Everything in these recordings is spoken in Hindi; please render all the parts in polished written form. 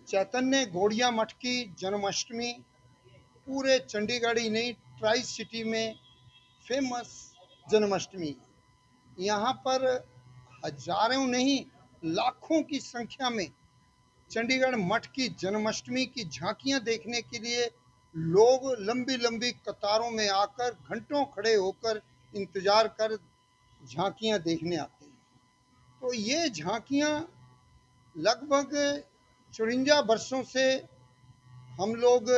चैतन्य गौड़िया मठ की जन्माष्टमी पूरे चंडीगढ़ ही नहीं, ट्राई सिटी में फेमस जन्माष्टमी। यहाँ पर हजारों नहीं, लाखों की संख्या में चंडीगढ़ मठ की जन्माष्टमी की झांकियां देखने के लिए लोग लंबी लंबी कतारों में आकर घंटों खड़े होकर इंतजार कर झांकियां देखने आते हैं। तो ये झांकियां लगभग 54 वर्षों से हम लोग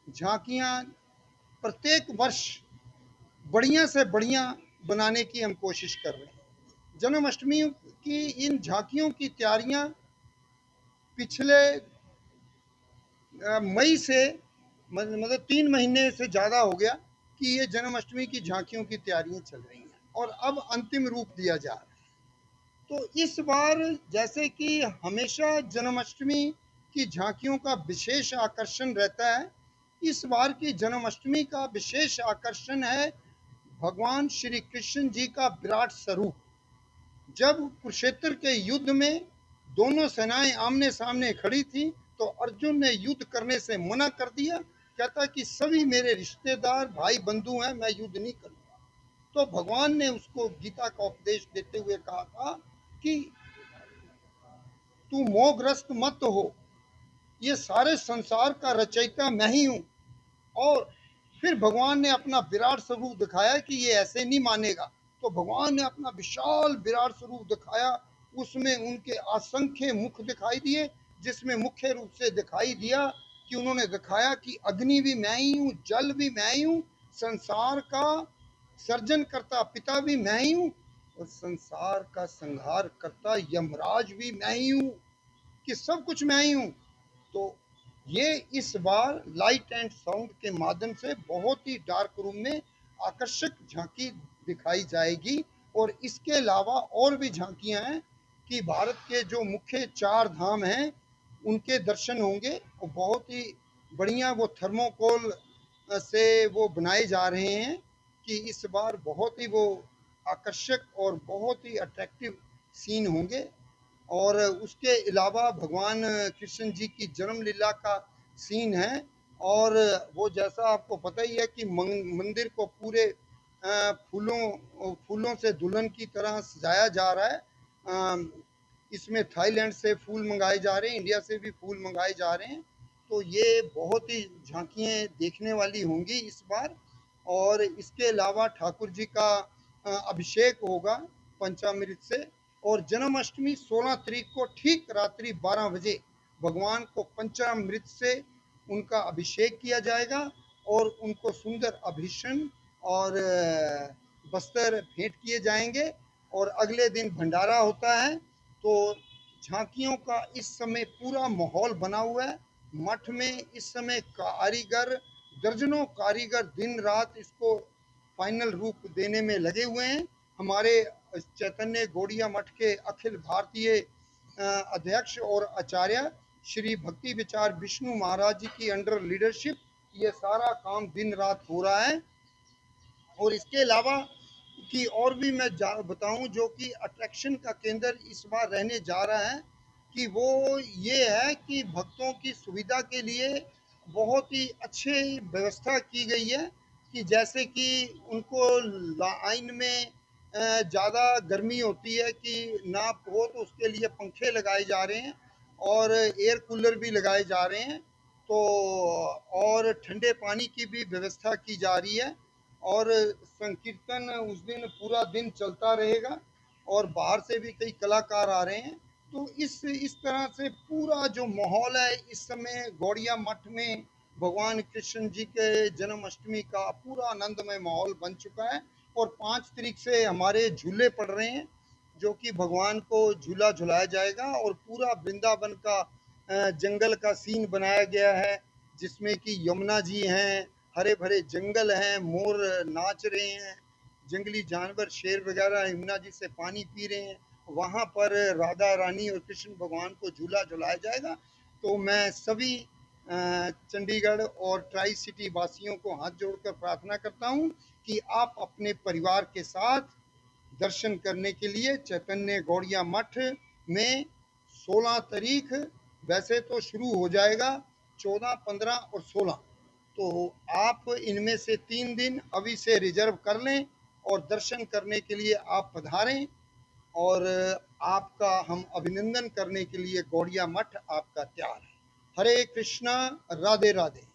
झांकियां प्रत्येक वर्ष बढ़िया से बढ़िया बनाने की हम कोशिश कर रहे हैं। जन्माष्टमी की इन झांकियों की तैयारियां पिछले मई से मतलब 3 महीने से ज़्यादा हो गया कि ये जन्माष्टमी की झांकियों की तैयारियां चल रही हैं और अब अंतिम रूप दिया जा रहा है। तो इस बार जैसे कि हमेशा जन्माष्टमी की झांकियों का विशेष आकर्षण रहता है, इस बार की जन्माष्टमी का विशेष आकर्षण है भगवान श्री कृष्ण जी का विराट स्वरूप। जब कुरुक्षेत्र के युद्ध में दोनों सेनाएं आमने सामने खड़ी थी तो अर्जुन ने युद्ध करने से मना कर दिया, कहता कि सभी मेरे रिश्तेदार भाई बंधु हैं, मैं युद्ध नहीं करूंगा। तो भगवान ने उसको गीता का उपदेश देते हुए कहा था कि तू मोहग्रस्त मत हो, ये सारे संसार का रचयिता मैं ही हूं। और फिर भगवान ने अपना विराट स्वरूप दिखाया कि ये ऐसे नहीं मानेगा। तो भगवान ने अपना विशाल विराट स्वरूप दिखाया, उसमें उनके असंख्य मुख दिखाई दिए, जिसमें मुख्य रूप से दिखाई दिया कि उन्होंने दिखाया कि अग्नि भी मैं ही हूँ, जल भी मैं ही हूँ, संसार का सर्जन करता पिता भी मैं ही हूँ और संसार का संहार करता यमराज भी मैं ही हूँ, कि सब कुछ मैं ही हूँ। तो ये इस बार लाइट एंड साउंड के माध्यम से बहुत ही डार्क रूम में आकर्षक झांकी दिखाई जाएगी। और इसके अलावा और भी झांकियां हैं कि भारत के जो मुख्य 4 धाम हैं उनके दर्शन होंगे और बहुत ही बढ़िया वो थर्मोकोल से वो बनाए जा रहे हैं कि इस बार बहुत ही वो आकर्षक और बहुत ही अट्रैक्टिव सीन होंगे। और उसके अलावा भगवान कृष्ण जी की जन्म लीला का सीन है। और वो जैसा आपको पता ही है कि मंदिर को पूरे फूलों से दुल्हन की तरह सजाया जा रहा है। इसमें थाईलैंड से फूल मंगाए जा रहे हैं, इंडिया से भी फूल मंगाए जा रहे हैं। तो ये बहुत ही झांकियाँ देखने वाली होंगी इस बार। और इसके अलावा ठाकुर जी का अभिषेक होगा पंचामृत से। और जन्माष्टमी 16 तारीख को ठीक रात्रि 12 बजे भगवान को पंचामृत से उनका अभिषेक किया जाएगा और उनको सुंदर आभूषण और वस्त्र भेंट किए जाएंगे। और अगले दिन भंडारा होता है। तो झांकियों का इस समय पूरा माहौल बना हुआ है मठ में। इस समय कारीगर, दर्जनों कारीगर दिन रात इसको फाइनल रूप देने में लगे हुए हैं। हमारे चैतन्य गौड़िया मठ के अखिल भारतीय अध्यक्ष और आचार्य श्री भक्ति विचार विष्णु महाराज जी की अंडर लीडरशिप ये सारा काम दिन रात हो रहा है। और इसके अलावा कि और भी मैं बताऊं जो कि अट्रैक्शन का केंद्र इस बार रहने जा रहा है कि वो ये है कि भक्तों की सुविधा के लिए बहुत ही अच्छी व्यवस्था की गई है कि जैसे कि उनको लाइन में ज़्यादा गर्मी होती है कि ना हो तो उसके लिए पंखे लगाए जा रहे हैं और एयर कूलर भी लगाए जा रहे हैं। तो और ठंडे पानी की भी व्यवस्था की जा रही है। और संकीर्तन उस दिन पूरा दिन चलता रहेगा और बाहर से भी कई कलाकार आ रहे हैं। तो इस तरह से पूरा जो माहौल है इस समय गौड़िया मठ में भगवान कृष्ण जी के जन्माष्टमी का पूरा आनंदमय माहौल बन चुका है। और 5 तारीख से हमारे झूले पड़ रहे हैं जो कि भगवान को झूला झुलाया जाएगा और पूरा वृंदावन का जंगल का सीन बनाया गया है जिसमें कि यमुना जी हैं, हरे भरे जंगल हैं, मोर नाच रहे हैं, जंगली जानवर शेर वगैरह यमुना जी से पानी पी रहे हैं। वहाँ पर राधा रानी और कृष्ण भगवान को झूला झुलाया जाएगा। तो मैं सभी चंडीगढ़ और ट्राई सिटी वासियों को हाथ जोड़कर प्रार्थना करता हूँ कि आप अपने परिवार के साथ दर्शन करने के लिए चैतन्य गौड़िया मठ में 16 तारीख वैसे तो शुरू हो जाएगा 14, 15 और 16। तो आप इनमें से 3 दिन अभी से रिजर्व कर लें और दर्शन करने के लिए आप पधारें। और आपका हम अभिनंदन करने के लिए गौड़िया मठ आपका तैयार है। हरे कृष्णा, राधे राधे।